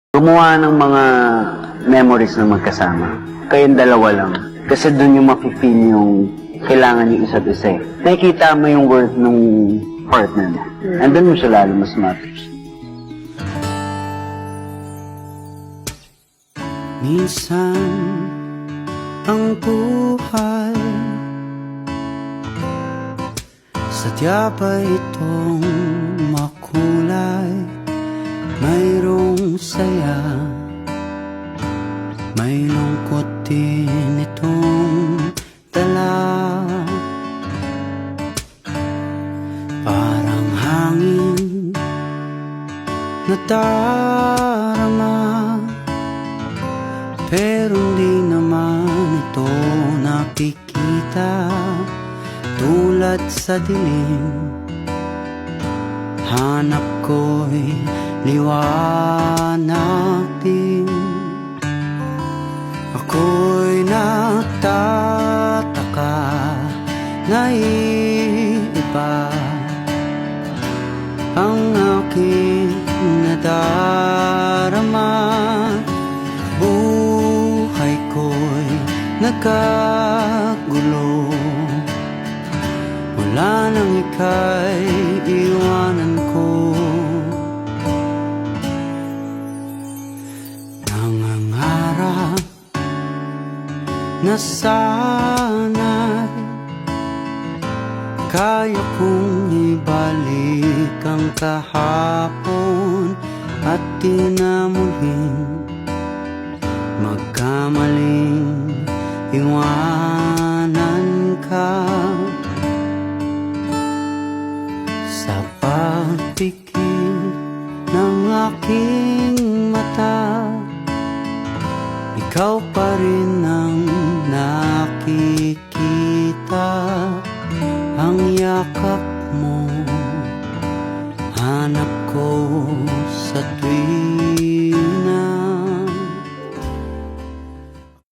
Gumawa ng mga memories na magkasama. Kayong dalawa lang. Kasi doon yung mafe-feel yung kailangan yung isa't isa eh. Nakikita mo yung worth ng partner mo. And doon mo siya lalo mas matters. Minsan ang buhay sadya ba itong makulay? Mayroong saya, may lungkot din itong dala. Parang hangin na darama, pero hindi naman ito nakikita. Tulad sa dilim, hanap ko'y liwanag din. Ako'y nagtataka na iba ang aking nadarama. Buhay ko'y nagkagulo, wala nang ika'y iwanan ko. Nangangarap na sana'y kaya kong ibalik ang kahapon at di na muling magkamaling iwanan ka. Sa pagpikit ng aking mata, ikaw pa rin ang nakikita. Ang yakap mo hanap ko sa tuwing